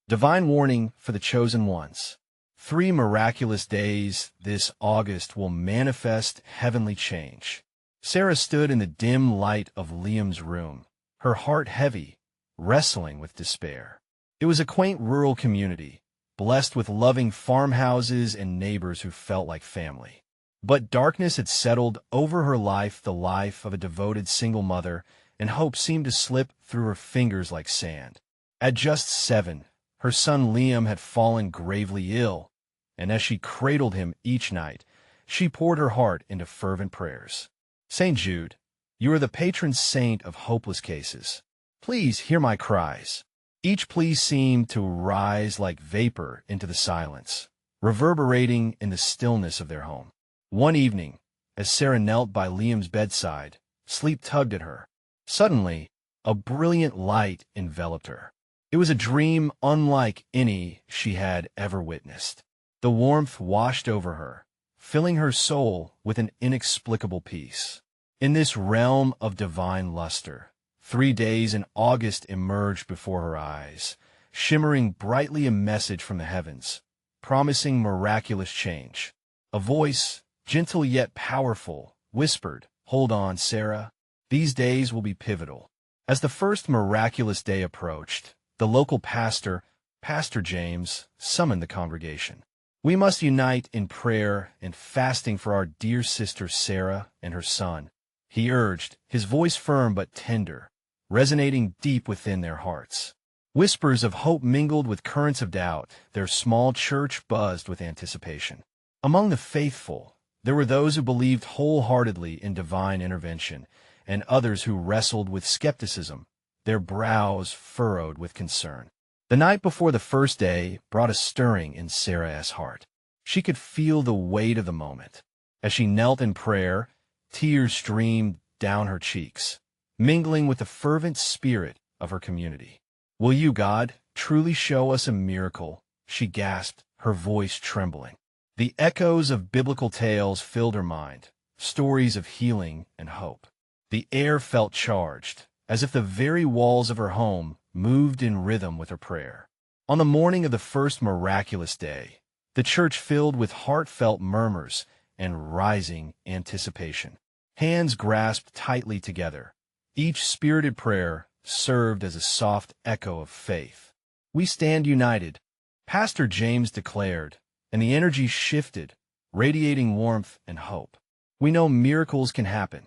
Divine warning for the chosen ones. 3 miraculous days this August will manifest heavenly change. Sarah stood in the dim light of Liam's room, her heart heavy, wrestling with despair. It was a quaint rural community, blessed with loving farmhouses and neighbors who felt like family. But darkness had settled over her life, the life of a devoted single mother, and hope seemed to slip through her fingers like sand. At just 7, her son Liam had fallen gravely ill, and as she cradled him each night, she poured her heart into fervent prayers. St. Jude, you are the patron saint of hopeless cases. Please hear my cries. Each plea seemed to rise like vapor into the silence, reverberating in the stillness of their home. One evening, as Sarah knelt by Liam's bedside, sleep tugged at her. Suddenly, a brilliant light enveloped her. It was a dream unlike any she had ever witnessed. The warmth washed over her, filling her soul with an inexplicable peace. In this realm of divine luster, 3 days in August emerged before her eyes, shimmering brightly a message from the heavens, promising miraculous change. A voice, gentle yet powerful, whispered, "Hold on, Sarah. These days will be pivotal." As the first miraculous day approached, the local pastor, Pastor James, summoned the congregation. "We must unite in prayer and fasting for our dear sister Sarah and her son," he urged, his voice firm but tender, resonating deep within their hearts. Whispers of hope mingled with currents of doubt, their small church buzzed with anticipation. Among the faithful, there were those who believed wholeheartedly in divine intervention, and others who wrestled with skepticism, their brows furrowed with concern. The night before the first day brought a stirring in Sarah's heart. She could feel the weight of the moment. As she knelt in prayer, tears streamed down her cheeks, mingling with the fervent spirit of her community. "Will you, God, truly show us a miracle?" she gasped, her voice trembling. The echoes of biblical tales filled her mind, stories of healing and hope. The air felt charged, as if the very walls of her home moved in rhythm with her prayer. On the morning of the first miraculous day, the church filled with heartfelt murmurs and rising anticipation. Hands grasped tightly together. Each spirited prayer served as a soft echo of faith. "We stand united," Pastor James declared, and the energy shifted, radiating warmth and hope. "We know miracles can happen."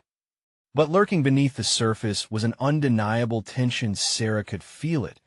But lurking beneath the surface was an undeniable tension. Sarah could feel it,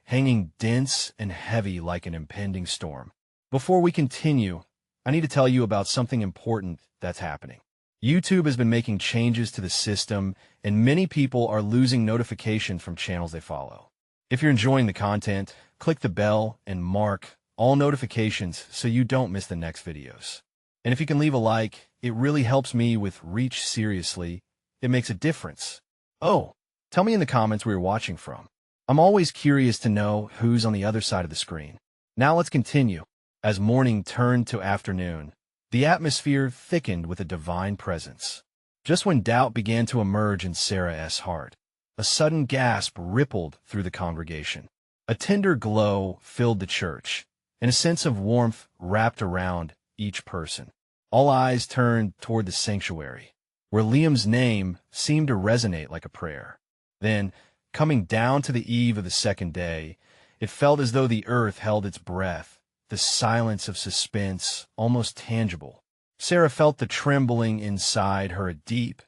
hanging dense and heavy like an impending storm. Before we continue, I need to tell you about something important that's happening. YouTube has been making changes to the system, and many people are losing notifications from channels they follow. If you're enjoying the content, click the bell and mark all notifications so you don't miss the next videos. And if you can leave a like, it really helps me with reach. Seriously, it makes a difference. Oh, tell me in the comments where you're watching from. I'm always curious to know who's on the other side of the screen. Now let's continue. As morning turned to afternoon, the atmosphere thickened with a divine presence. Just when doubt began to emerge in Sarah's heart, a sudden gasp rippled through the congregation. A tender glow filled the church, and a sense of warmth wrapped around each person. All eyes turned toward the sanctuary, where Liam's name seemed to resonate like a prayer. Then, coming down to the eve of the second day, it felt as though the earth held its breath, the silence of suspense almost tangible. Sarah felt the trembling inside her, a deep,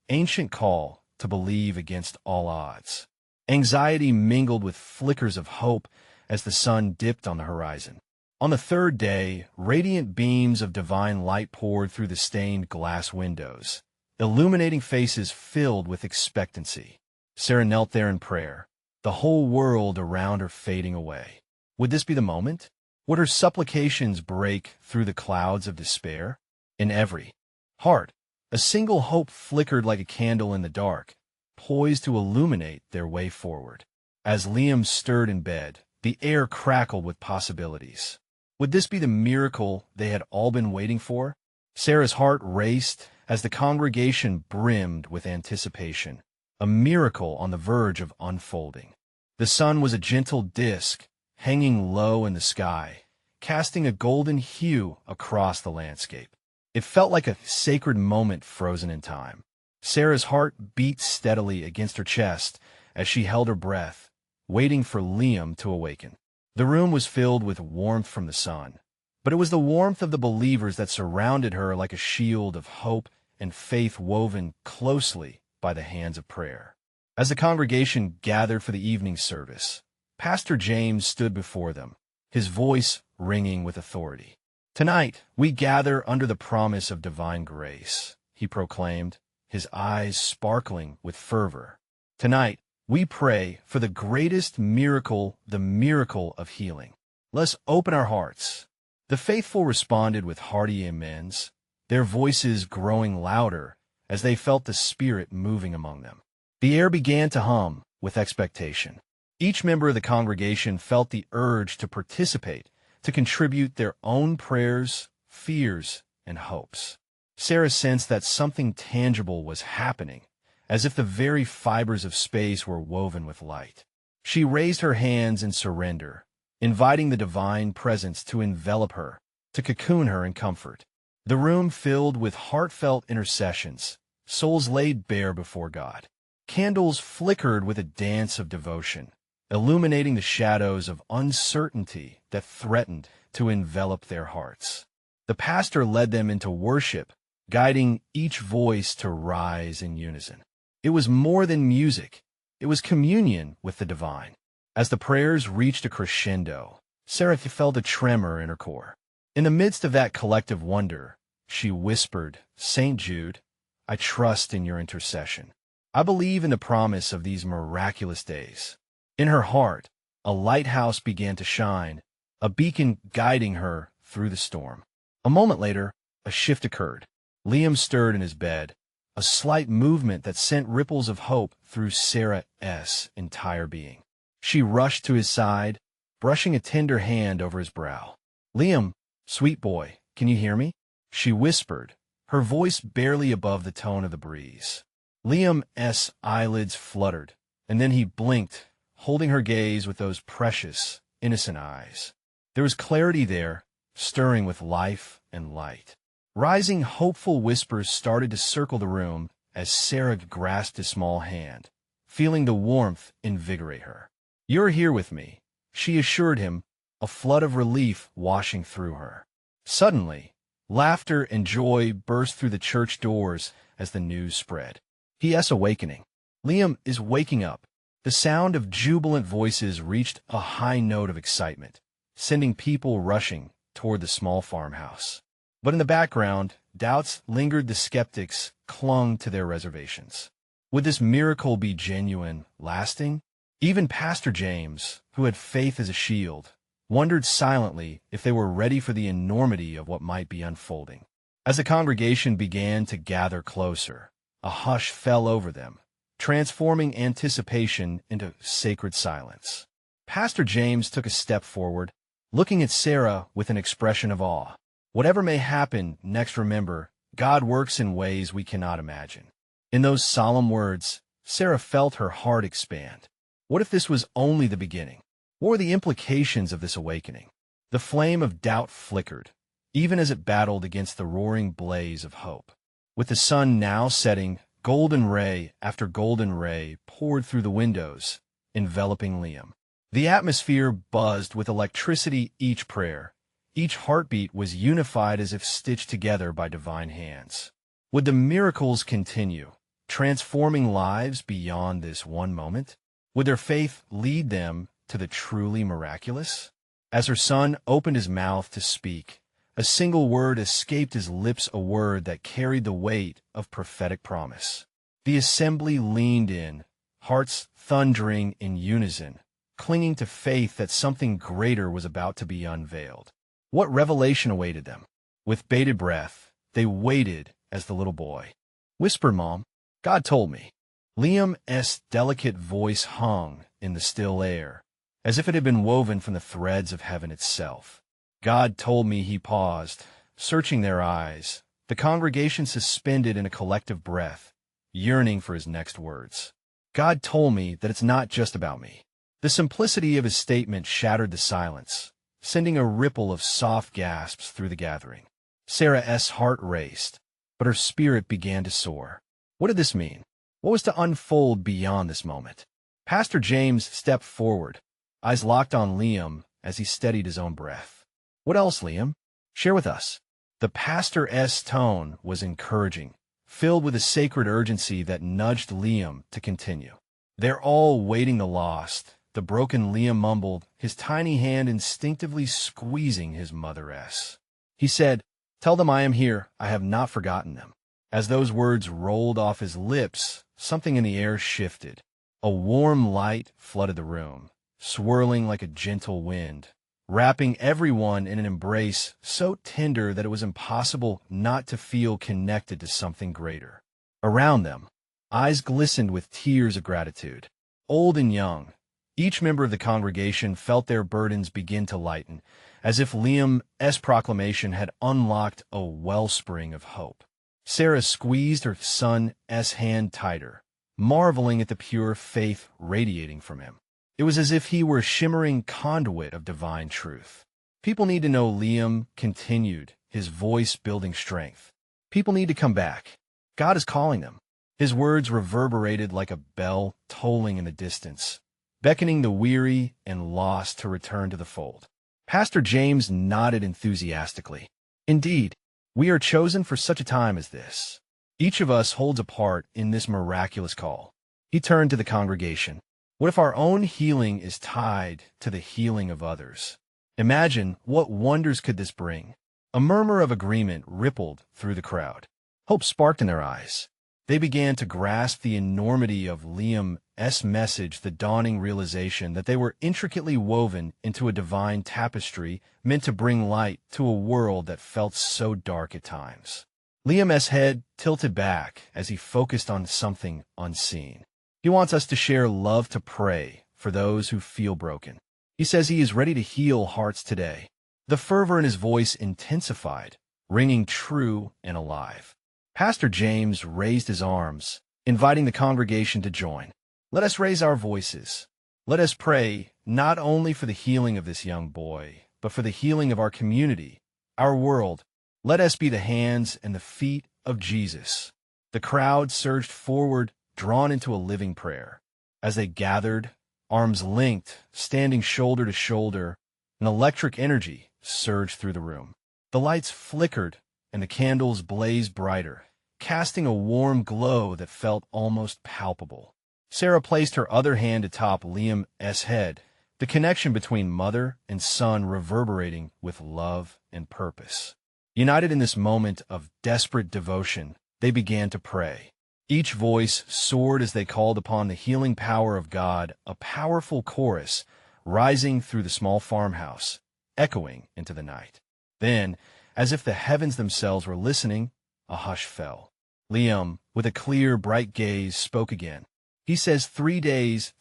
ancient call to believe against all odds. Anxiety mingled with flickers of hope as the sun dipped on the horizon. On the third day, radiant beams of divine light poured through the stained glass windows, illuminating faces filled with expectancy. Sarah knelt there in prayer, the whole world around her fading away. Would this be the moment? Would her supplications break through the clouds of despair? In every heart, a single hope flickered like a candle in the dark, poised to illuminate their way forward. As Liam stirred in bed, the air crackled with possibilities. Would this be the miracle they had all been waiting for? Sarah's heart raced as the congregation brimmed with anticipation, a miracle on the verge of unfolding. The sun was a gentle disk, hanging low in the sky, casting a golden hue across the landscape. It felt like a sacred moment frozen in time. Sarah's heart beat steadily against her chest as she held her breath, waiting for Liam to awaken. The room was filled with warmth from the sun, but it was the warmth of the believers that surrounded her like a shield of hope and faith woven closely by the hands of prayer. As the congregation gathered for the evening service, Pastor James stood before them, his voice ringing with authority. "Tonight, we gather under the promise of divine grace," he proclaimed, his eyes sparkling with fervor. "Tonight, we pray for the greatest miracle, the miracle of healing. Let's open our hearts." The faithful responded with hearty amens, their voices growing louder as they felt the Spirit moving among them. The air began to hum with expectation. Each member of the congregation felt the urge to participate, to contribute their own prayers, fears, and hopes. Sarah sensed that something tangible was happening, as if the very fibers of space were woven with light. She raised her hands in surrender, inviting the divine presence to envelop her, to cocoon her in comfort. The room filled with heartfelt intercessions, souls laid bare before God. Candles flickered with a dance of devotion, illuminating the shadows of uncertainty that threatened to envelop their hearts. The pastor led them into worship, guiding each voice to rise in unison. It was more than music. It was communion with the divine. As the prayers reached a crescendo, Sarah felt a tremor in her core. In the midst of that collective wonder, she whispered, "St. Jude, I trust in your intercession. I believe in the promise of these miraculous days." In her heart, a lighthouse began to shine, a beacon guiding her through the storm. A moment later, a shift occurred. Liam stirred in his bed, a slight movement that sent ripples of hope through Sarah's entire being. She rushed to his side, brushing a tender hand over his brow. "Liam, sweet boy, can you hear me?" she whispered, her voice barely above the tone of the breeze. Liam's eyelids fluttered, and then he blinked, holding her gaze with those precious, innocent eyes. There was clarity there, stirring with life and light. Rising, hopeful whispers started to circle the room as Sarah grasped his small hand, feeling the warmth invigorate her. "You're here with me," she assured him, a flood of relief washing through her. Suddenly, laughter and joy burst through the church doors as the news spread. "He.S. awakening. Liam is waking up." The sound of jubilant voices reached a high note of excitement, sending people rushing toward the small farmhouse. But in the background, doubts lingered. The skeptics clung to their reservations. Would this miracle be genuine, lasting? Even Pastor James, who had faith as a shield, wondered silently if they were ready for the enormity of what might be unfolding. As the congregation began to gather closer, a hush fell over them, transforming anticipation into sacred silence. Pastor James took a step forward, looking at Sarah with an expression of awe. "Whatever may happen next, remember, God works in ways we cannot imagine." In those solemn words, Sarah felt her heart expand. What if this was only the beginning? What were the implications of this awakening? The flame of doubt flickered, even as it battled against the roaring blaze of hope. With the sun now setting, golden ray after golden ray poured through the windows, enveloping Liam. The atmosphere buzzed with electricity. Each prayer, each heartbeat was unified as if stitched together by divine hands. Would the miracles continue, transforming lives beyond this one moment? Would their faith lead them to the truly miraculous? As her son opened his mouth to speak, a single word escaped his lips, a word that carried the weight of prophetic promise. The assembly leaned in, hearts thundering in unison, clinging to faith that something greater was about to be unveiled. What revelation awaited them? With bated breath, they waited as the little boy whispered, "Mom, God told me." Liam's delicate voice hung in the still air, as if it had been woven from the threads of heaven itself. "God told me." He paused, searching their eyes. The congregation suspended in a collective breath, yearning for his next words. "God told me that it's not just about me. The simplicity of his statement shattered the silence, sending a ripple of soft gasps through the gathering. Sarah's heart raced, but her spirit began to soar. What did this mean? What was to unfold beyond this moment? Pastor James stepped forward, eyes locked on Liam as he steadied his own breath. What else, Liam? Share with us. The pastor's tone was encouraging, filled with a sacred urgency that nudged Liam to continue. They're all waiting the lost, the broken Liam mumbled, his tiny hand instinctively squeezing his mother's. He said, "Tell them I am here, I have not forgotten them." As those words rolled off his lips, something in the air shifted. A warm light flooded the room, swirling like a gentle wind, wrapping everyone in an embrace so tender that it was impossible not to feel connected to something greater. Around them, eyes glistened with tears of gratitude. Old and young, each member of the congregation felt their burdens begin to lighten, as if Liam's proclamation had unlocked a wellspring of hope. Sarah squeezed her son's hand tighter, marveling at the pure faith radiating from him. It was as if he were a shimmering conduit of divine truth. People need to know, Liam continued, his voice building strength. People need to come back. God is calling them. His words reverberated like a bell tolling in the distance, beckoning the weary and lost to return to the fold. Pastor James nodded enthusiastically. Indeed, we are chosen for such a time as this. Each of us holds a part in this miraculous call. He turned to the congregation. What if our own healing is tied to the healing of others? Imagine what wonders could this bring. A murmur of agreement rippled through the crowd. Hope sparked in their eyes. They began to grasp the enormity of Liam's message, the dawning realization that they were intricately woven into a divine tapestry meant to bring light to a world that felt so dark at times. Liam's head tilted back as he focused on something unseen. He wants us to share love, to pray for those who feel broken. He says he is ready to heal hearts today. The fervor in his voice intensified, ringing true and alive. Pastor James raised his arms, inviting the congregation to join. Let us raise our voices. Let us pray not only for the healing of this young boy, but for the healing of our community, our world. Let us be the hands and the feet of Jesus. The crowd surged forward, drawn into a living prayer. As they gathered, arms linked, standing shoulder to shoulder, an electric energy surged through the room. The lights flickered, and the candles blazed brighter, casting a warm glow that felt almost palpable. Sarah placed her other hand atop Liam's head, the connection between mother and son reverberating with love and purpose. United in this moment of desperate devotion, they began to pray. Each voice soared as they called upon the healing power of God, a powerful chorus rising through the small farmhouse, echoing into the night. Then, as if the heavens themselves were listening, a hush fell. Liam, with a clear, bright gaze, spoke again. He says 3 days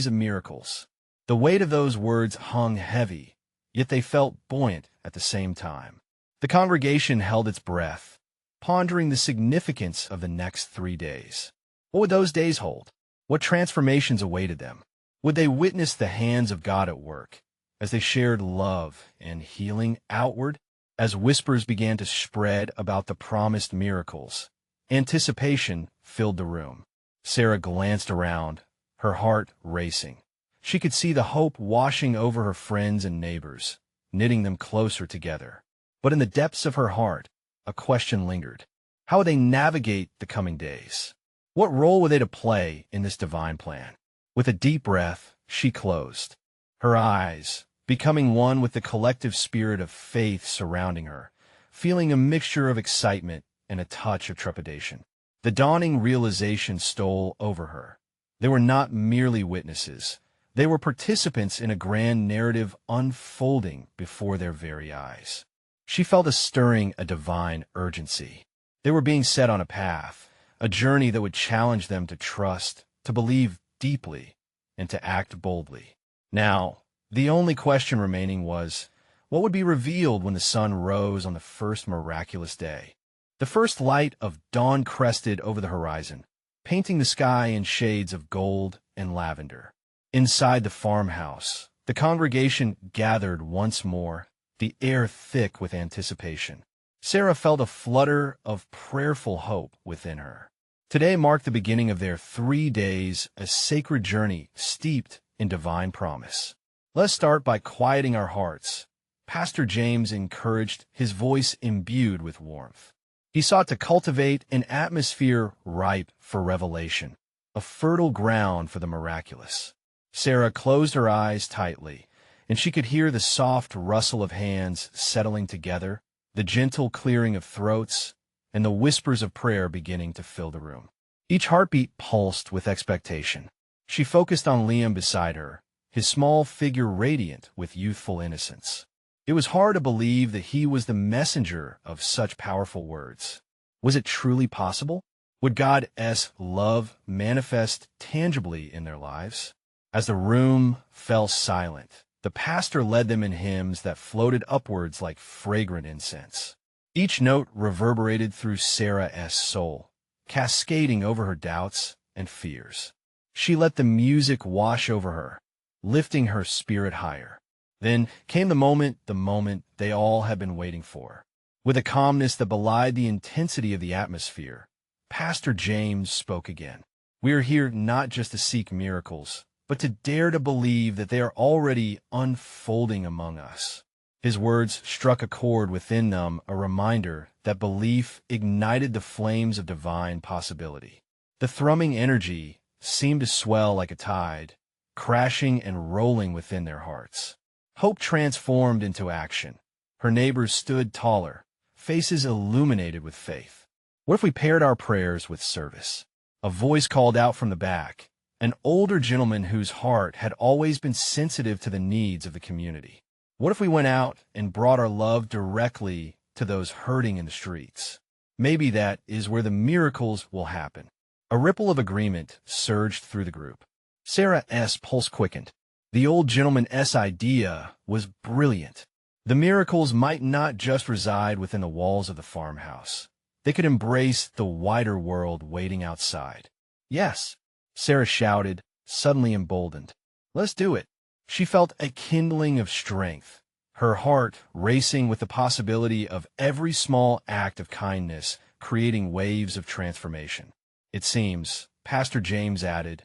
of miracles. The weight of those words hung heavy, yet they felt buoyant at the same time. The congregation held its breath, pondering the significance of the next 3 days. What would those days hold? What transformations awaited them? Would they witness the hands of God at work, as they shared love and healing outward? As whispers began to spread about the promised miracles, anticipation filled the room. Sarah glanced around, her heart racing. She could see the hope washing over her friends and neighbors, knitting them closer together. But in the depths of her heart, a question lingered. How would they navigate the coming days? What role were they to play in this divine plan? With a deep breath, she closed her eyes, becoming one with the collective spirit of faith surrounding her, feeling a mixture of excitement and a touch of trepidation. The dawning realization stole over her. They were not merely witnesses. They were participants in a grand narrative unfolding before their very eyes. She felt a stirring, a divine urgency. They were being set on a path, a journey that would challenge them to trust, to believe deeply, and to act boldly. Now, the only question remaining was, what would be revealed when the sun rose on the first miraculous day? The first light of dawn crested over the horizon, painting the sky in shades of gold and lavender. Inside the farmhouse, the congregation gathered once more, the air thick with anticipation. Sarah felt a flutter of prayerful hope within her. Today marked the beginning of their 3 days, a sacred journey steeped in divine promise. Let's start by quieting our hearts. Pastor James encouraged, his voice imbued with warmth. He sought to cultivate an atmosphere ripe for revelation, a fertile ground for the miraculous. Sarah closed her eyes tightly, and she could hear the soft rustle of hands settling together, the gentle clearing of throats, and the whispers of prayer beginning to fill the room. Each heartbeat pulsed with expectation. She focused on Liam beside her, his small figure radiant with youthful innocence. It was hard to believe that he was the messenger of such powerful words. Was it truly possible? Would God's love manifest tangibly in their lives? As the room fell silent, the pastor led them in hymns that floated upwards like fragrant incense. Each note reverberated through Sarah's soul, cascading over her doubts and fears. She let the music wash over her, lifting her spirit higher. Then came the moment they all had been waiting for. With a calmness that belied the intensity of the atmosphere, Pastor James spoke again. We are here not just to seek miracles, but to dare to believe that they are already unfolding among us. His words struck a chord within them, a reminder that belief ignited the flames of divine possibility. The thrumming energy seemed to swell like a tide, crashing and rolling within their hearts. Hope transformed into action. Her neighbors stood taller, faces illuminated with faith. What if we paired our prayers with service? A voice called out from the back, an older gentleman whose heart had always been sensitive to the needs of the community. What if we went out and brought our love directly to those hurting in the streets? Maybe that is where the miracles will happen. A ripple of agreement surged through the group. Sarah's pulse quickened. The old gentleman's idea was brilliant. The miracles might not just reside within the walls of the farmhouse. They could embrace the wider world waiting outside. Yes, Sarah shouted, suddenly emboldened. Let's do it. She felt a kindling of strength, her heart racing with the possibility of every small act of kindness creating waves of transformation. It seems, Pastor James added,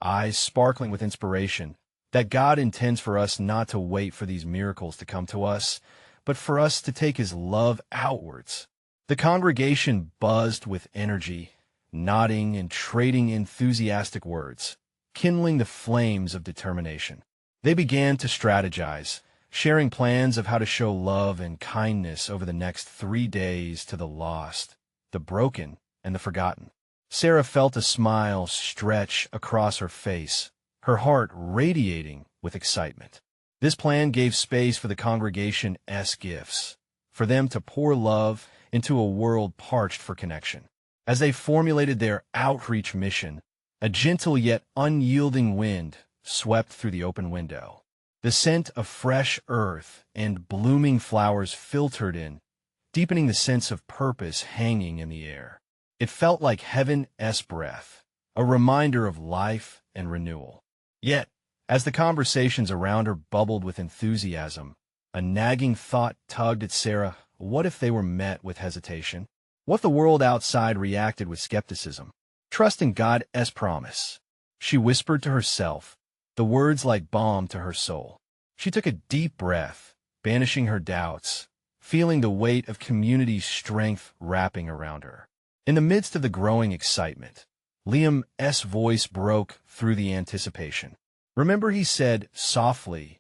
eyes sparkling with inspiration, that God intends for us not to wait for these miracles to come to us, but for us to take His love outwards. The congregation buzzed with energy, nodding and trading enthusiastic words, kindling the flames of determination. They began to strategize, sharing plans of how to show love and kindness over the next 3 days to the lost, the broken, and the forgotten. Sarah felt a smile stretch across her face, her heart radiating with excitement. This plan gave space for the congregation's gifts, for them to pour love into a world parched for connection. As they formulated their outreach mission, a gentle yet unyielding wind swept through the open window. The scent of fresh earth and blooming flowers filtered in, deepening the sense of purpose hanging in the air. It felt like heaven's breath, a reminder of life and renewal. Yet, as the conversations around her bubbled with enthusiasm, a nagging thought tugged at Sarah. What if they were met with hesitation? What if the world outside reacted with skepticism? Trust in God's promise. She whispered to herself, the words like balm to her soul. She took a deep breath, banishing her doubts, feeling the weight of community strength wrapping around her. In the midst of the growing excitement, Liam's voice broke through the anticipation. Remember, he said softly,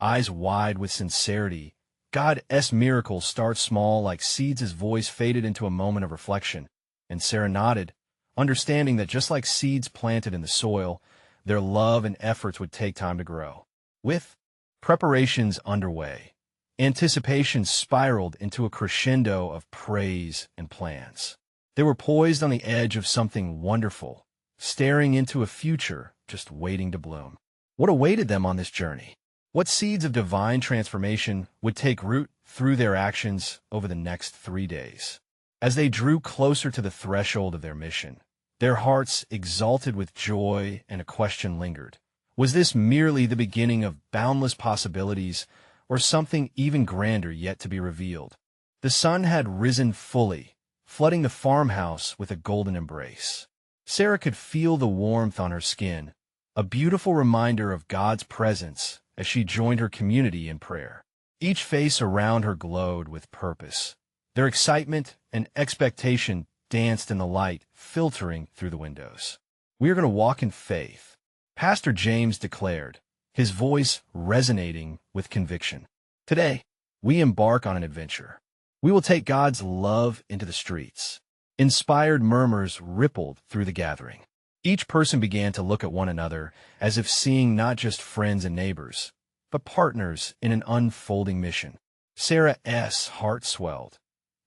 eyes wide with sincerity, God's miracles start small like seeds. His voice faded into a moment of reflection, and Sarah nodded, understanding that just like seeds planted in the soil, their love and efforts would take time to grow. With preparations underway, anticipation spiraled into a crescendo of praise and plans. They were poised on the edge of something wonderful, staring into a future just waiting to bloom. What awaited them on this journey? What seeds of divine transformation would take root through their actions over the next 3 days? As they drew closer to the threshold of their mission, their hearts exalted with joy, and a question lingered. Was this merely the beginning of boundless possibilities, or something even grander yet to be revealed? The sun had risen fully, flooding the farmhouse with a golden embrace. Sarah could feel the warmth on her skin, a beautiful reminder of God's presence as she joined her community in prayer. Each face around her glowed with purpose. Their excitement and expectation danced in the light filtering through the windows. "We are going to walk in faith," Pastor James declared, his voice resonating with conviction. "Today, we embark on an adventure. We will take God's love into the streets." Inspired murmurs rippled through the gathering. Each person began to look at one another as if seeing not just friends and neighbors, but partners in an unfolding mission. Sarah's heart swelled.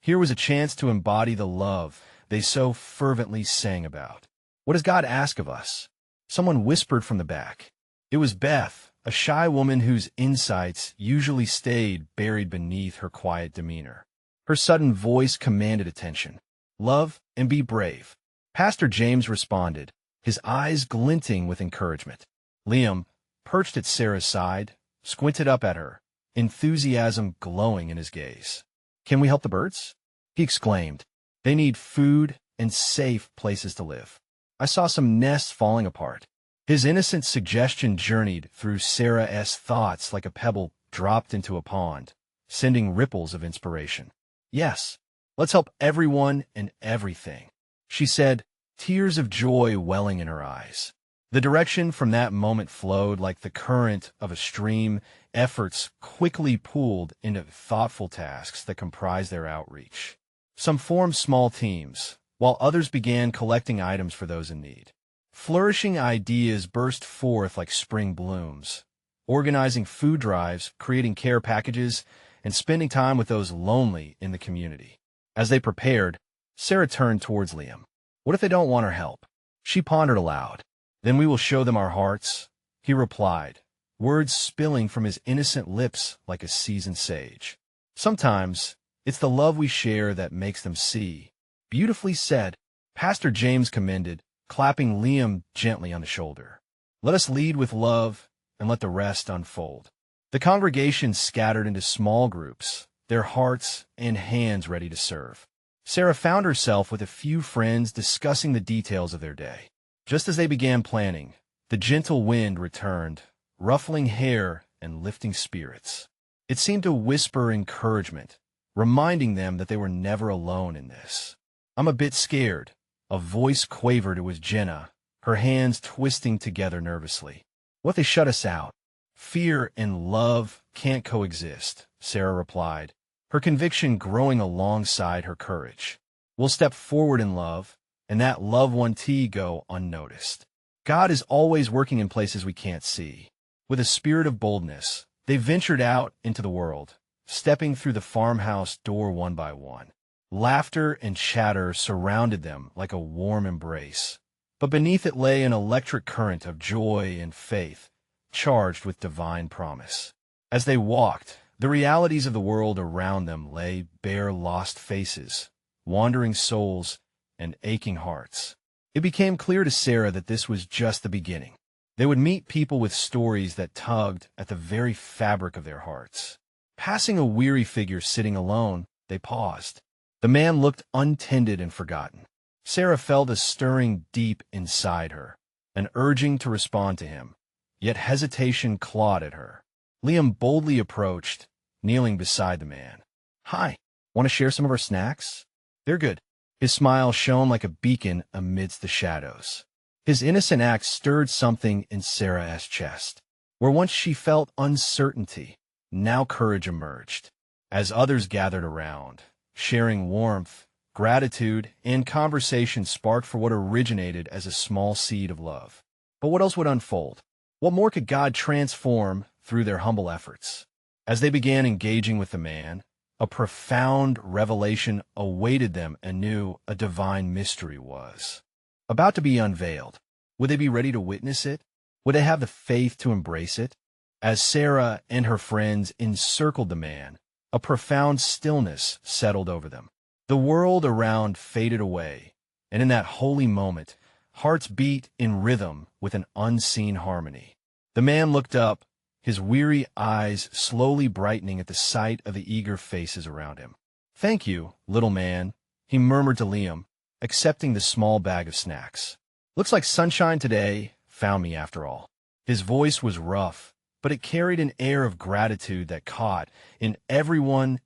Here was a chance to embody the love they so fervently sang about. "What does God ask of us?" Someone whispered from the back. It was Beth, a shy woman whose insights usually stayed buried beneath her quiet demeanor. Her sudden voice commanded attention. "Love and be brave," Pastor James responded, his eyes glinting with encouragement. Liam, perched at Sarah's side, squinted up at her, enthusiasm glowing in his gaze. "Can we help the birds?" he exclaimed. "They need food and safe places to live. I saw some nests falling apart." His innocent suggestion journeyed through Sarah's thoughts like a pebble dropped into a pond, sending ripples of inspiration. "Yes, let's help everyone and everything," she said, tears of joy welling in her eyes. The direction from that moment flowed like the current of a stream, efforts quickly pooled into thoughtful tasks that comprised their outreach. Some formed small teams, while others began collecting items for those in need. Flourishing ideas burst forth like spring blooms, organizing food drives, creating care packages, and spending time with those lonely in the community. As they prepared, Sarah turned towards Liam. "What if they don't want our help?" She pondered aloud. "Then we will show them our hearts," he replied, words spilling from his innocent lips like a seasoned sage. "Sometimes it's the love we share that makes them see." "Beautifully said," Pastor James commended, clapping Liam gently on the shoulder. "Let us lead with love and let the rest unfold." The congregation scattered into small groups, their hearts and hands ready to serve. Sarah found herself with a few friends discussing the details of their day. Just as they began planning, the gentle wind returned, ruffling hair and lifting spirits. It seemed to whisper encouragement, reminding them that they were never alone in this. "I'm a bit scared," a voice quavered. It was Jenna, her hands twisting together nervously. "What if they shut us out?" "Fear and love can't coexist," Sarah replied, her conviction growing alongside her courage. "We'll step forward in love, and that love won't go unnoticed." God is always working in places we can't see. With a spirit of boldness, they ventured out into the world, stepping through the farmhouse door one by one. Laughter and chatter surrounded them like a warm embrace, but beneath it lay an electric current of joy and faith, charged with divine promise. As they walked, the realities of the world around them lay bare, lost faces, wandering souls, and aching hearts. It became clear to Sarah that this was just the beginning. They would meet people with stories that tugged at the very fabric of their hearts. Passing a weary figure sitting alone, they paused. The man looked untended and forgotten. Sarah felt a stirring deep inside her, an urging to respond to him, yet hesitation clawed at her. Liam boldly approached, kneeling beside the man. "Hi, want to share some of our snacks?" "They're good." His smile shone like a beacon amidst the shadows. His innocent act stirred something in Sarah's chest. Where once she felt uncertainty, now courage emerged. As others gathered around, sharing warmth, gratitude, and conversation sparked for what originated as a small seed of love. But what else would unfold? What more could God transform through their humble efforts? As they began engaging with the man, a profound revelation awaited them anew. A divine mystery was about to be unveiled. Would they be ready to witness it? Would they have the faith to embrace it? As Sarah and her friends encircled the man, a profound stillness settled over them. The world around faded away, and in that holy moment, hearts beat in rhythm with an unseen harmony. The man looked up, his weary eyes slowly brightening at the sight of the eager faces around him. "Thank you, little man," he murmured to Liam, accepting the small bag of snacks. "Looks like sunshine today found me after all." His voice was rough, but it carried an air of gratitude that caught in everyone's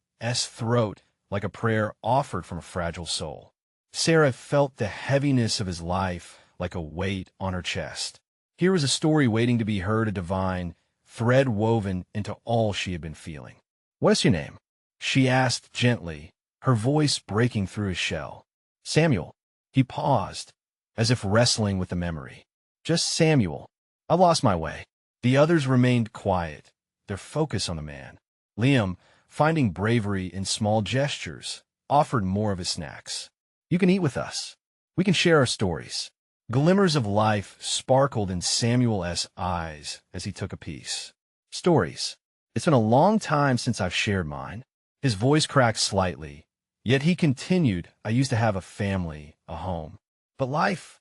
throat like a prayer offered from a fragile soul. Sarah felt the heaviness of his life like a weight on her chest. Here was a story waiting to be heard, a divine thread woven into all she had been feeling. "What's your name?" she asked gently, her voice breaking through his shell. "Samuel." He paused, as if wrestling with the memory. "Just Samuel. I lost my way." The others remained quiet, their focus on the man. Liam, finding bravery in small gestures, offered more of his snacks. "You can eat with us. We can share our stories." Glimmers of life sparkled in Samuel's eyes as he took a piece. "Stories. It's been a long time since I've shared mine." His voice cracked slightly, yet he continued, "I used to have a family, a home. But life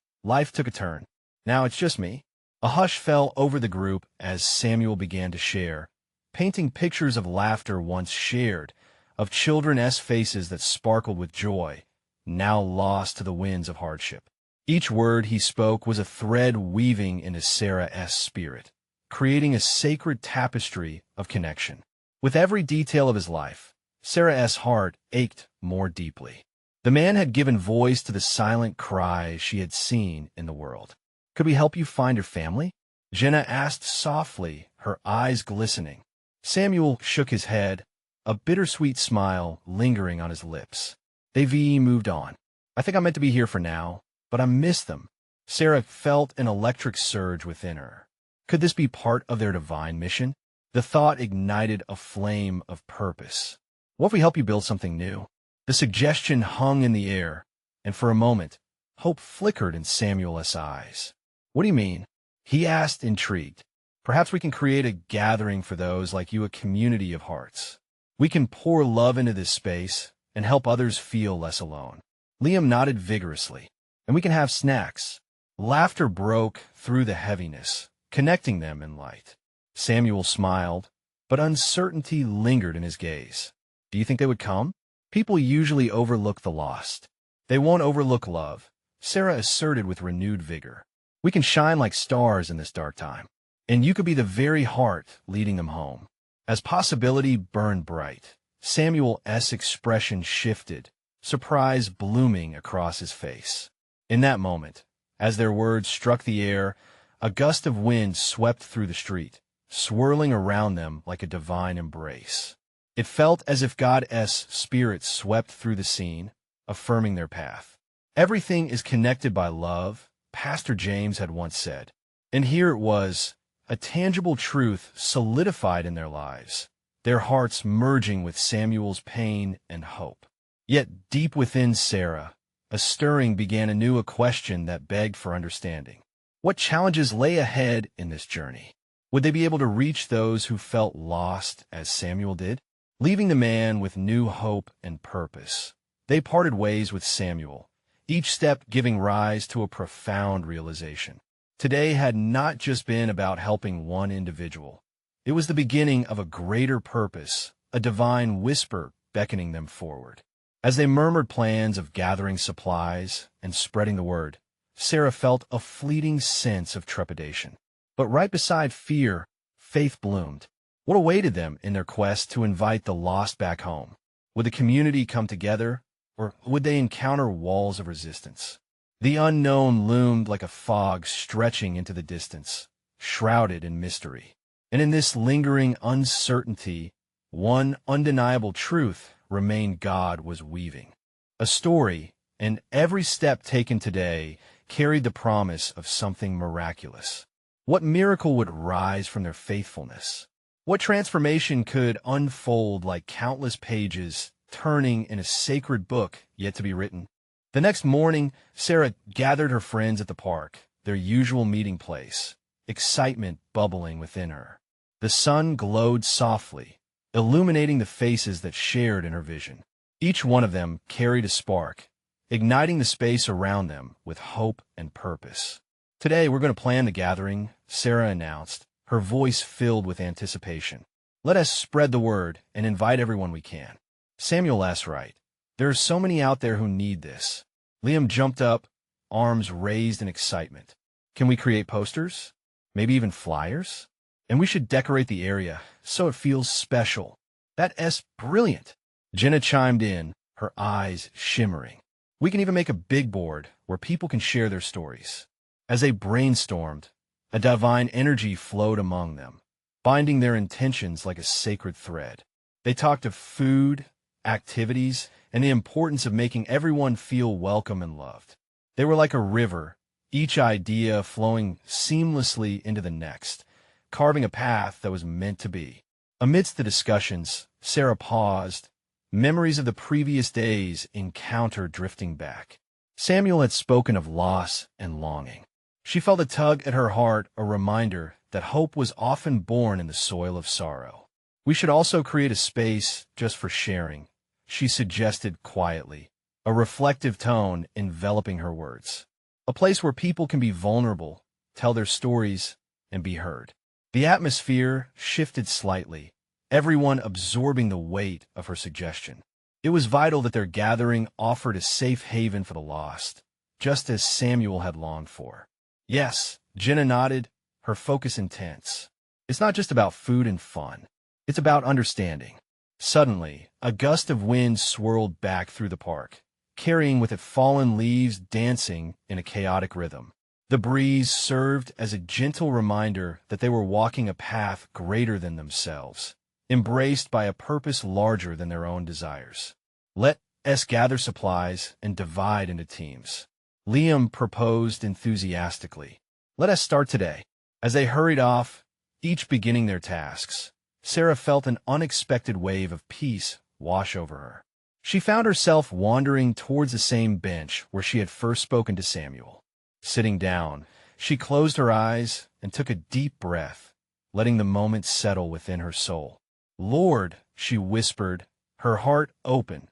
took a turn. Now it's just me." A hush fell over the group as Samuel began to share, painting pictures of laughter once shared, of children's faces that sparkled with joy, now lost to the winds of hardship. Each word he spoke was a thread weaving into Sarah's spirit, creating a sacred tapestry of connection. With every detail of his life, Sarah's heart ached more deeply. The man had given voice to the silent cries she had seen in the world. "Could we help you find your family?" Jenna asked softly, her eyes glistening. Samuel shook his head, a bittersweet smile lingering on his lips. They've moved on. "I think I'm meant to be here for now, but I miss them." Sarah felt an electric surge within her. Could this be part of their divine mission? The thought ignited a flame of purpose. What if we help you build something new? The suggestion hung in the air, and for a moment, hope flickered in Samuel's eyes. "What do you mean?" he asked, intrigued. "Perhaps we can create a gathering for those like you, a community of hearts. We can pour love into this space and help others feel less alone." Liam nodded vigorously. "And we can have snacks." Laughter broke through the heaviness, connecting them in light. Samuel smiled, but uncertainty lingered in his gaze. "Do you think they would come?" People usually overlook the lost. They won't overlook love, Sarah asserted with renewed vigor. "We can shine like stars in this dark time, and you could be the very heart leading them home." As possibility burned bright, Samuel's expression shifted, surprise blooming across his face. In that moment, as their words struck the air, a gust of wind swept through the street, swirling around them like a divine embrace. It felt as if God's spirit swept through the scene, affirming their path. "Everything is connected by love," Pastor James had once said. And here it was, a tangible truth solidified in their lives, their hearts merging with Samuel's pain and hope. Yet deep within Sarah, a stirring began anew, a question that begged for understanding. What challenges lay ahead in this journey? Would they be able to reach those who felt lost as Samuel did? Leaving the man with new hope and purpose, they parted ways with Samuel, each step giving rise to a profound realization. Today had not just been about helping one individual. It was the beginning of a greater purpose, a divine whisper beckoning them forward. As they murmured plans of gathering supplies and spreading the word, Sarah felt a fleeting sense of trepidation. But right beside fear, faith bloomed. What awaited them in their quest to invite the lost back home? Would the community come together, or would they encounter walls of resistance? The unknown loomed like a fog stretching into the distance, shrouded in mystery. And in this lingering uncertainty, one undeniable truth remained: God was weaving a story, and every step taken today carried the promise of something miraculous. What miracle would rise from their faithfulness? What transformation could unfold like countless pages turning in a sacred book yet to be written? The next morning, Sarah gathered her friends at the park, their usual meeting place, excitement bubbling within her. The sun glowed softly, illuminating the faces that shared in her vision. Each one of them carried a spark, igniting the space around them with hope and purpose. "Today we're going to plan the gathering," Sarah announced, her voice filled with anticipation. Let us spread the word and invite everyone we can. Samuel asked right. There are so many out there who need this. Liam jumped up, arms raised in excitement. Can we create posters? Maybe even flyers? And we should decorate the area so it feels special. That's brilliant. Jenna chimed in, her eyes shimmering. We can even make a big board where people can share their stories. As they brainstormed, a divine energy flowed among them, binding their intentions like a sacred thread. They talked of food, activities, and the importance of making everyone feel welcome and loved. They were like a river, each idea flowing seamlessly into the next, carving a path that was meant to be. Amidst the discussions, Sarah paused, memories of the previous day's encounter drifting back. Samuel had spoken of loss and longing. She felt a tug at her heart, a reminder that hope was often born in the soil of sorrow. We should also create a space just for sharing, she suggested quietly, a reflective tone enveloping her words. A place where people can be vulnerable, tell their stories, and be heard. The atmosphere shifted slightly, everyone absorbing the weight of her suggestion. It was vital that their gathering offered a safe haven for the lost, just as Samuel had longed for. Yes, Jenna nodded, her focus intense. It's not just about food and fun. It's about understanding. Suddenly, a gust of wind swirled back through the park, carrying with it fallen leaves dancing in a chaotic rhythm. The breeze served as a gentle reminder that they were walking a path greater than themselves, embraced by a purpose larger than their own desires. Let us gather supplies and divide into teams. Liam proposed enthusiastically. Let us start today. As they hurried off, each beginning their tasks, Sarah felt an unexpected wave of peace wash over her. She found herself wandering towards the same bench where she had first spoken to Samuel. Sitting down, she closed her eyes and took a deep breath, letting the moment settle within her soul. Lord, she whispered, her heart open,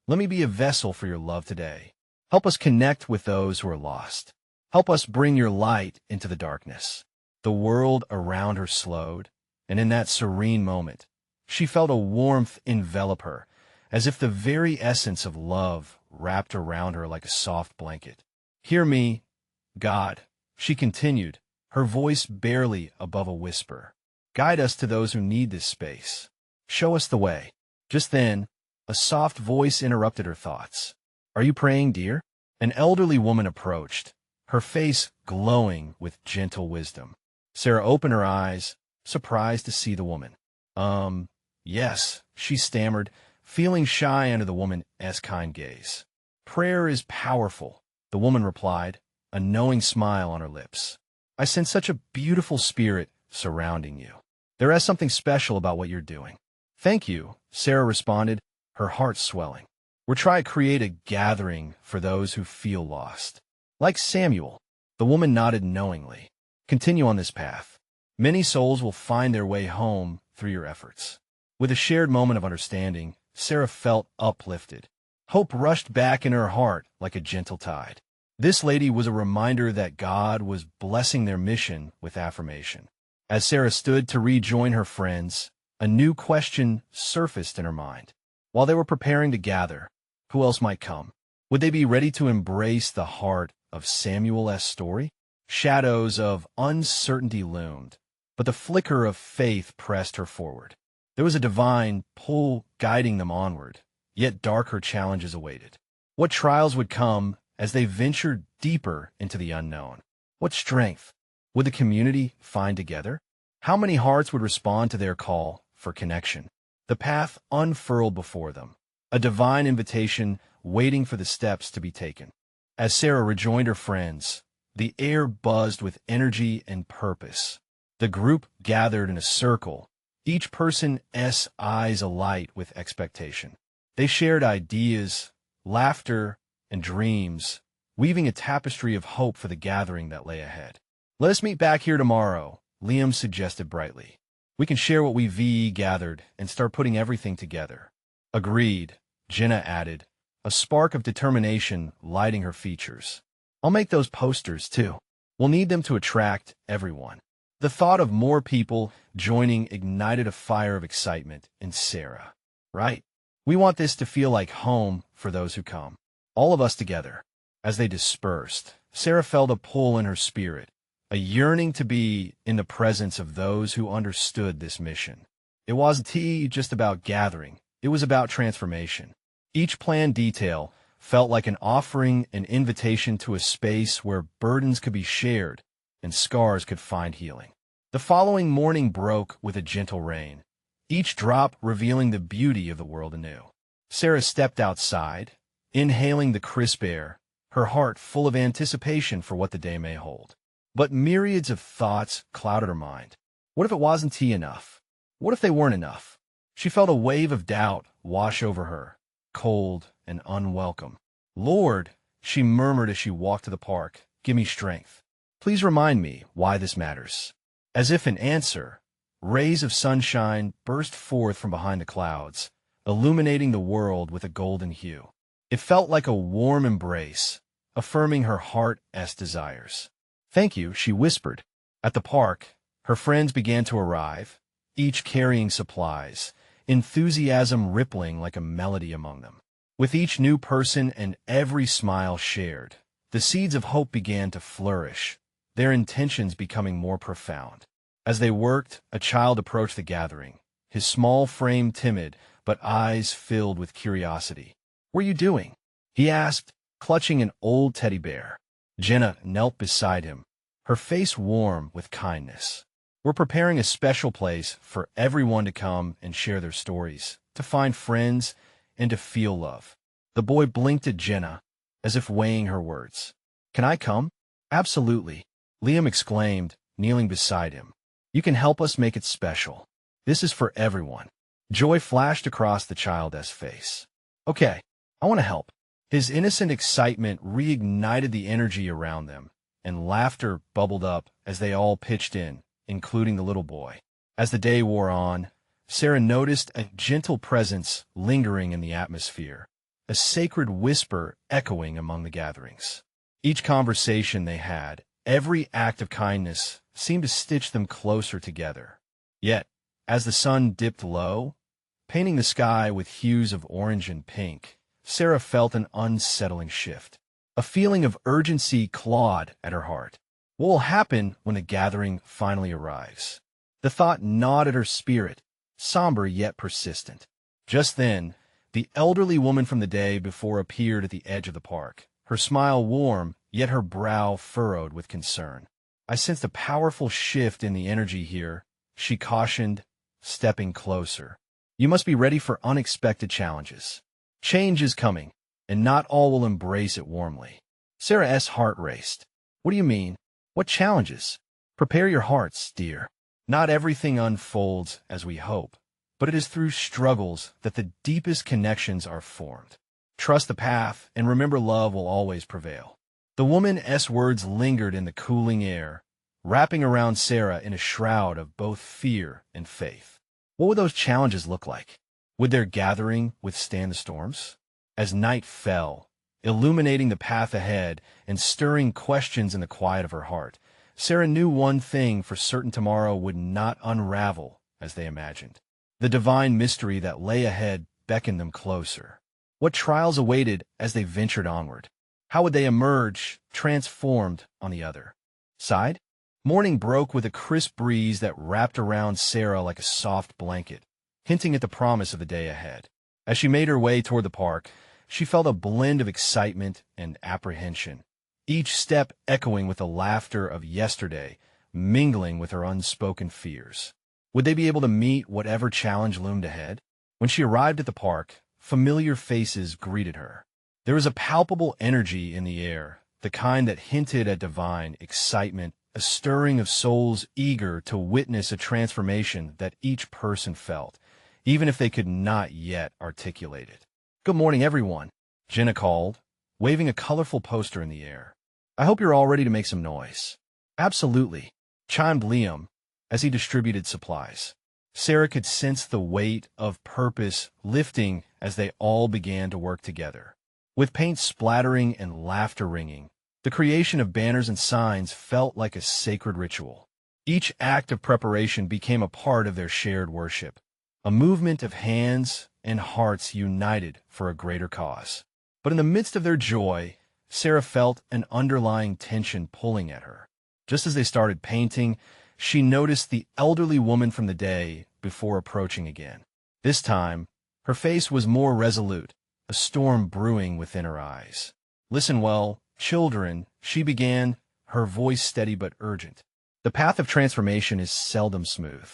let me be a vessel for your love today. Help us connect with those who are lost. Help us bring your light into the darkness. The world around her slowed, and in that serene moment, she felt a warmth envelop her, as if the very essence of love wrapped around her like a soft blanket. Hear me, God, she continued, her voice barely above a whisper. Guide us to those who need this space. Show us the way. Just then, a soft voice interrupted her thoughts. Are you praying, dear? An elderly woman approached, her face glowing with gentle wisdom. Sarah opened her eyes, surprised to see the woman. Yes, she stammered, feeling shy under the woman's kind gaze. Prayer is powerful, the woman replied, a knowing smile on her lips. I sense such a beautiful spirit surrounding you. There is something special about what you're doing. Thank you, Sarah responded, her heart swelling. We're trying to create a gathering for those who feel lost. Like Samuel, the woman nodded knowingly. Continue on this path. Many souls will find their way home through your efforts. With a shared moment of understanding, Sarah felt uplifted. Hope rushed back in her heart like a gentle tide. This lady was a reminder that God was blessing their mission with affirmation. As Sarah stood to rejoin her friends, a new question surfaced in her mind. While they were preparing to gather, who else might come? Would they be ready to embrace the heart of Samuel's story? Shadows of uncertainty loomed, but the flicker of faith pressed her forward. There was a divine pull guiding them onward, yet darker challenges awaited. What trials would come as they ventured deeper into the unknown? What strength would the community find together? How many hearts would respond to their call for connection? The path unfurled before them, a divine invitation waiting for the steps to be taken. As Sarah rejoined her friends, the air buzzed with energy and purpose. The group gathered in a circle, each person's eyes alight with expectation. They shared ideas, laughter, and dreams, weaving a tapestry of hope for the gathering that lay ahead. Let us meet back here tomorrow, Liam suggested brightly. We can share what we've gathered and start putting everything together. Agreed, Jenna added, a spark of determination lighting her features. I'll make those posters, too. We'll need them to attract everyone. The thought of more people joining ignited a fire of excitement in Sarah. Right? We want this to feel like home for those who come. All of us together. As they dispersed, Sarah felt a pull in her spirit, a yearning to be in the presence of those who understood this mission. It wasn't just about gathering, it was about transformation. Each planned detail felt like an offering, an invitation to a space where burdens could be shared and scars could find healing. The following morning broke with a gentle rain, each drop revealing the beauty of the world anew. Sarah stepped outside, inhaling the crisp air, her heart full of anticipation for what the day may hold. But myriads of thoughts clouded her mind. What if it wasn't enough? What if they weren't enough? She felt a wave of doubt wash over her, cold and unwelcome. Lord, she murmured as she walked to the park, give me strength. Please remind me why this matters. As if in answer, rays of sunshine burst forth from behind the clouds, illuminating the world with a golden hue. It felt like a warm embrace, affirming her heart's desires. Thank you, she whispered. At the park, her friends began to arrive, each carrying supplies, enthusiasm rippling like a melody among them. With each new person and every smile shared, the seeds of hope began to flourish, their intentions becoming more profound. As they worked, a child approached the gathering, his small frame timid, but eyes filled with curiosity. What are you doing? He asked, clutching an old teddy bear. Jenna knelt beside him, her face warm with kindness. We're preparing a special place for everyone to come and share their stories, to find friends, and to feel love. The boy blinked at Jenna, as if weighing her words. Can I come? Absolutely, Liam exclaimed, kneeling beside him. You can help us make it special. This is for everyone. Joy flashed across the child's face. Okay, I want to help. His innocent excitement reignited the energy around them, and laughter bubbled up as they all pitched in, including the little boy. As the day wore on, Sarah noticed a gentle presence lingering in the atmosphere, a sacred whisper echoing among the gatherings. Each conversation they had, every act of kindness, seemed to stitch them closer together. Yet, as the sun dipped low, painting the sky with hues of orange and pink, Sarah felt an unsettling shift. A feeling of urgency clawed at her heart. What will happen when the gathering finally arrives? The thought gnawed at her spirit, somber yet persistent. Just then, the elderly woman from the day before appeared at the edge of the park, her smile warm, yet her brow furrowed with concern. I sensed a powerful shift in the energy here, she cautioned, stepping closer. You must be ready for unexpected challenges. Change is coming, and not all will embrace it warmly. Sarah's heart raced. What do you mean? What challenges? Prepare your hearts, dear. Not everything unfolds as we hope, but it is through struggles that the deepest connections are formed. Trust the path, and remember love will always prevail. The woman's words lingered in the cooling air, wrapping around Sarah in a shroud of both fear and faith. What would those challenges look like? Would their gathering withstand the storms? As night fell, illuminating the path ahead and stirring questions in the quiet of her heart, Sarah knew one thing for certain: tomorrow would not unravel as they imagined. The divine mystery that lay ahead beckoned them closer. What trials awaited as they ventured onward? How would they emerge, transformed, on the other side? Morning broke with a crisp breeze that wrapped around Sarah like a soft blanket, hinting at the promise of the day ahead. As she made her way toward the park, she felt a blend of excitement and apprehension, each step echoing with the laughter of yesterday, mingling with her unspoken fears. Would they be able to meet whatever challenge loomed ahead? When she arrived at the park, familiar faces greeted her. There was a palpable energy in the air, the kind that hinted at divine excitement, a stirring of souls eager to witness a transformation that each person felt, even if they could not yet articulate it. Good morning, everyone, Jenna called, waving a colorful poster in the air. I hope you're all ready to make some noise. Absolutely, chimed Liam as he distributed supplies. Sarah could sense the weight of purpose lifting as they all began to work together. With paint splattering and laughter ringing, the creation of banners and signs felt like a sacred ritual. Each act of preparation became a part of their shared worship, a movement of hands and hearts united for a greater cause. But in the midst of their joy, Sarah felt an underlying tension pulling at her. Just as they started painting, she noticed the elderly woman from the day before approaching again. This time, her face was more resolute, a storm brewing within her eyes. "Listen well, children," she began, her voice steady but urgent. "The path of transformation is seldom smooth.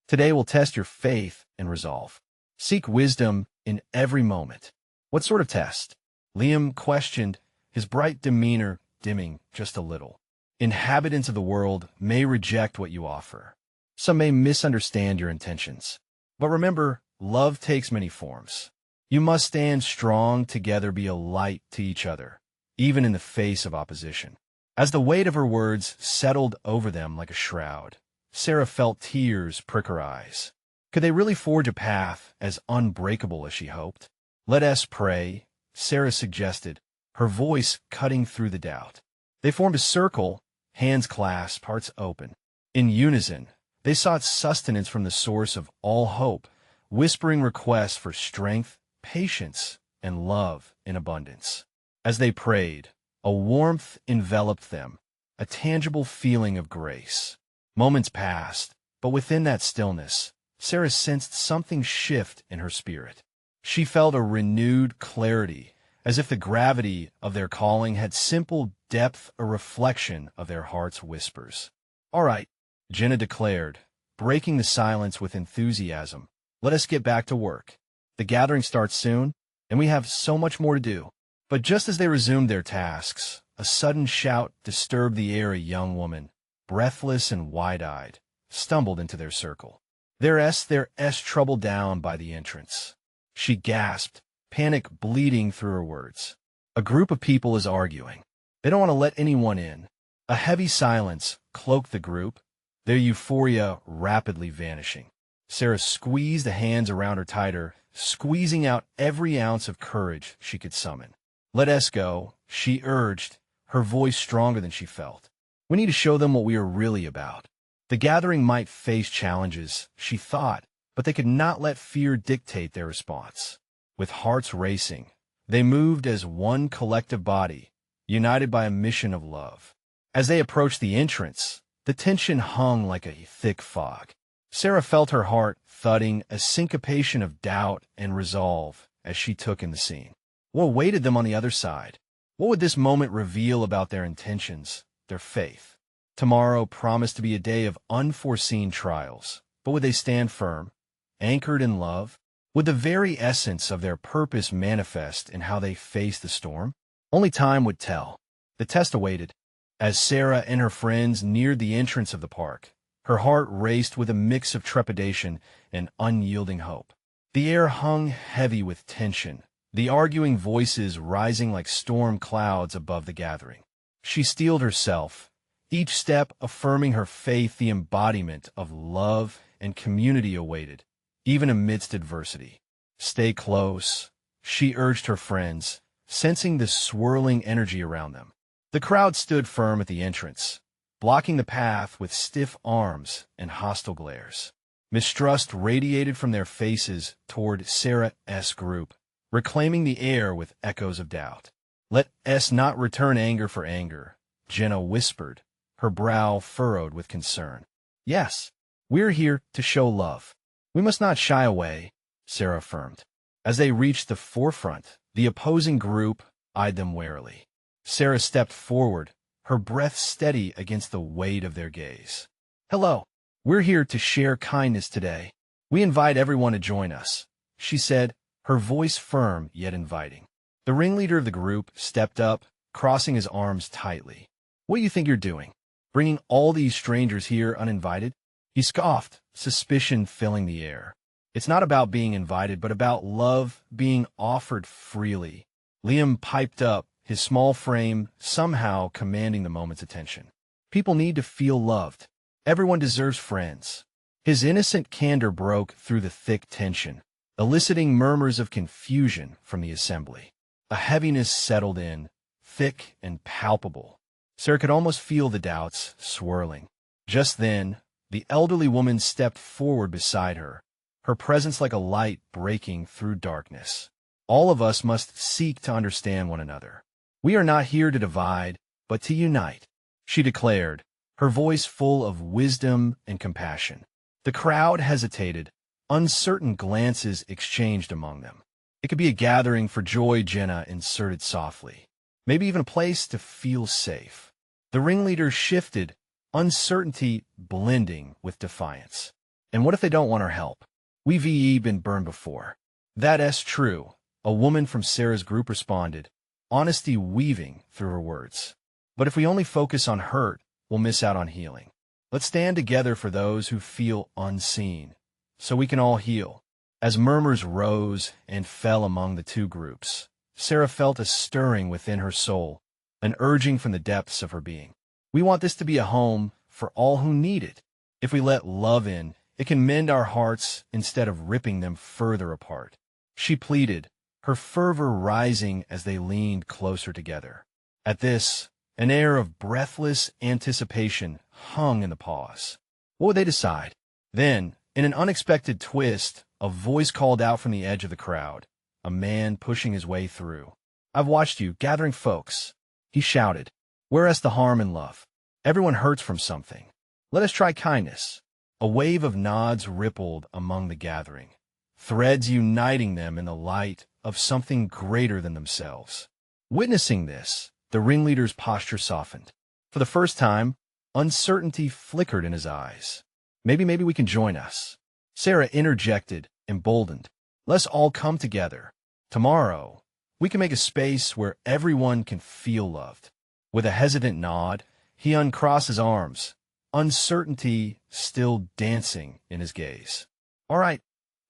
Today will test your faith and resolve. Seek wisdom in every moment." "What sort of test?" Liam questioned, his bright demeanor dimming just a little. "Inhabitants of the world may reject what you offer. Some may misunderstand your intentions. But remember, love takes many forms. You must stand strong together, be a light to each other, even in the face of opposition." As the weight of her words settled over them like a shroud, Sarah felt tears prick her eyes. Could they really forge a path as unbreakable as she hoped? "Let us pray," Sarah suggested, her voice cutting through the doubt. They formed a circle, hands clasped, hearts open. In unison, they sought sustenance from the source of all hope, whispering requests for strength, patience, and love in abundance. As they prayed, a warmth enveloped them, a tangible feeling of grace. Moments passed, but within that stillness, Sarah sensed something shift in her spirit. She felt a renewed clarity, as if the gravity of their calling had simple depth, a reflection of their heart's whispers. "All right," Jenna declared, breaking the silence with enthusiasm. "Let us get back to work. The gathering starts soon, and we have so much more to do." But just as they resumed their tasks, a sudden shout disturbed the air. A young woman, breathless and wide-eyed, stumbled into their circle. Their S troubled down by the entrance. She gasped, panic bleeding through her words. "A group of people is arguing. They don't want to let anyone in." A heavy silence cloaked the group, their euphoria rapidly vanishing. Sarah squeezed the hands around her tighter, squeezing out every ounce of courage she could summon. "Let us go," she urged, her voice stronger than she felt. "We need to show them what we are really about." The gathering might face challenges, she thought, but they could not let fear dictate their response. With hearts racing, they moved as one collective body, united by a mission of love. As they approached the entrance, the tension hung like a thick fog. Sarah felt her heart thudding, a syncopation of doubt and resolve as she took in the scene. What awaited them on the other side? What would this moment reveal about their intentions, their faith? Tomorrow promised to be a day of unforeseen trials, but would they stand firm, anchored in love? Would the very essence of their purpose manifest in how they faced the storm? Only time would tell. The test awaited. As Sarah and her friends neared the entrance of the park, her heart raced with a mix of trepidation and unyielding hope. The air hung heavy with tension, the arguing voices rising like storm clouds above the gathering. She steeled herself, each step affirming her faith. The embodiment of love and community awaited, even amidst adversity. "Stay close," she urged her friends, sensing the swirling energy around them. The crowd stood firm at the entrance, blocking the path with stiff arms and hostile glares. Mistrust radiated from their faces toward Sarah's group, reclaiming the air with echoes of doubt. "Let us not return anger for anger," Jenna whispered, her brow furrowed with concern. "Yes, we're here to show love. We must not shy away," Sarah affirmed. As they reached the forefront, the opposing group eyed them warily. Sarah stepped forward, her breath steady against the weight of their gaze. "Hello, we're here to share kindness today. We invite everyone to join us," she said, her voice firm yet inviting. The ringleader of the group stepped up, crossing his arms tightly. "What do you think you're doing? Bringing all these strangers here uninvited?" He scoffed, suspicion filling the air. "It's not about being invited, but about love being offered freely." Liam piped up, his small frame somehow commanding the moment's attention. "People need to feel loved. Everyone deserves friends." His innocent candor broke through the thick tension, eliciting murmurs of confusion from the assembly. A heaviness settled in, thick and palpable. Sarah could almost feel the doubts swirling. Just then, the elderly woman stepped forward beside her, her presence like a light breaking through darkness. All of us must seek to understand one another. We are not here to divide, but to unite, she declared, her voice full of wisdom and compassion. The crowd hesitated, uncertain glances exchanged among them. It could be a gathering for joy, Jenna inserted softly. Maybe even a place to feel safe. The ringleader shifted, uncertainty blending with defiance. And what if they don't want our help? We've been burned before. That's true, a woman from Sarah's group responded, honesty weaving through her words. But if we only focus on hurt, we'll miss out on healing. Let's stand together for those who feel unseen, so we can all heal. As murmurs rose and fell among the two groups, Sarah felt a stirring within her soul, an urging from the depths of her being. We want this to be a home for all who need it. If we let love in, it can mend our hearts instead of ripping them further apart. She pleaded, her fervor rising as they leaned closer together. At this, an air of breathless anticipation hung in the pause. What would they decide? Then, in an unexpected twist, a voice called out from the edge of the crowd, a man pushing his way through. I've watched you, gathering folks. He shouted, where's the harm in love? Everyone hurts from something. Let us try kindness. A wave of nods rippled among the gathering, threads uniting them in the light of something greater than themselves. Witnessing this, the ringleader's posture softened. For the first time, uncertainty flickered in his eyes. Maybe we can join us. Sarah interjected, emboldened. Let's all come together. Tomorrow, we can make a space where everyone can feel loved. With a hesitant nod, he uncrossed his arms, uncertainty still dancing in his gaze. All right,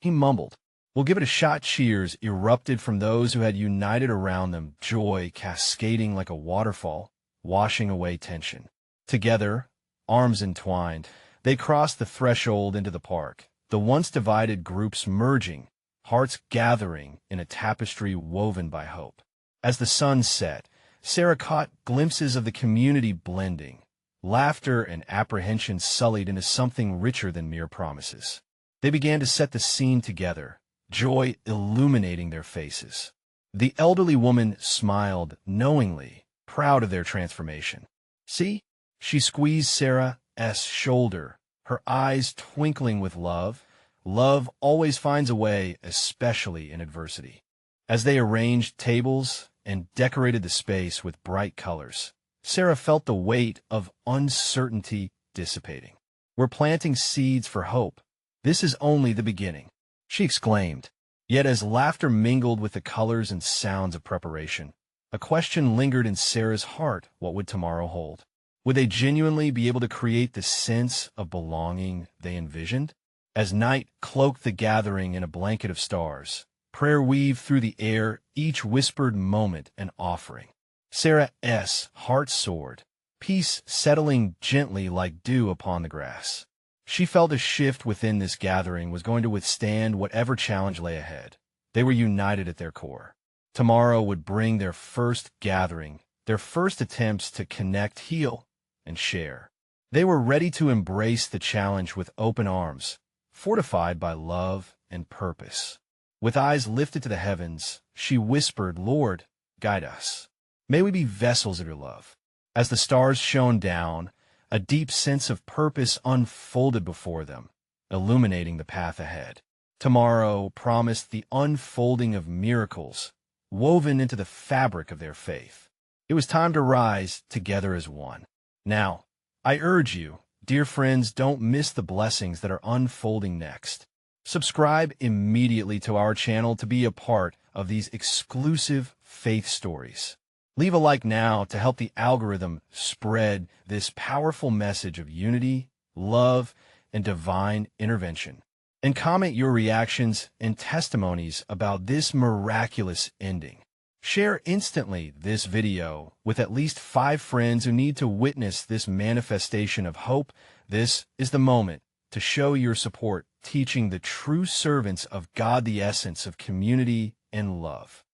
he mumbled. We'll give it a shot. Cheers erupted from those who had united around them, joy cascading like a waterfall, washing away tension. Together, arms entwined, they crossed the threshold into the park, the once divided groups merging, hearts gathering in a tapestry woven by hope. As the sun set, Sarah caught glimpses of the community blending, laughter and apprehension sullied into something richer than mere promises. They began to set the scene together, joy illuminating their faces. The elderly woman smiled knowingly, proud of their transformation. See? She squeezed Sarah's shoulder, her eyes twinkling with love. Love always finds a way, especially in adversity. As they arranged tables and decorated the space with bright colors, Sarah felt the weight of uncertainty dissipating. We're planting seeds for hope. This is only the beginning, she exclaimed. Yet as laughter mingled with the colors and sounds of preparation, a question lingered in Sarah's heart. What would tomorrow hold? Would they genuinely be able to create the sense of belonging they envisioned? As night cloaked the gathering in a blanket of stars, prayer weaved through the air, each whispered moment an offering. Sarah's heart soared, peace settling gently like dew upon the grass. She felt a shift within this gathering was going to withstand whatever challenge lay ahead. They were united at their core. Tomorrow would bring their first gathering, their first attempts to connect, heal, and share. They were ready to embrace the challenge with open arms, fortified by love and purpose. With eyes lifted to the heavens, she whispered, Lord, guide us. May we be vessels of your love. As the stars shone down, a deep sense of purpose unfolded before them, illuminating the path ahead. Tomorrow promised the unfolding of miracles, woven into the fabric of their faith. It was time to rise together as one. Now, I urge you, dear friends, don't miss the blessings that are unfolding next. Subscribe immediately to our channel to be a part of these exclusive faith stories. Leave a like now to help the algorithm spread this powerful message of unity, love, and divine intervention. And comment your reactions and testimonies about this miraculous ending. Share instantly this video with at least 5 friends who need to witness this manifestation of hope. This is the moment to show your support, teaching the true servants of God the essence of community and love.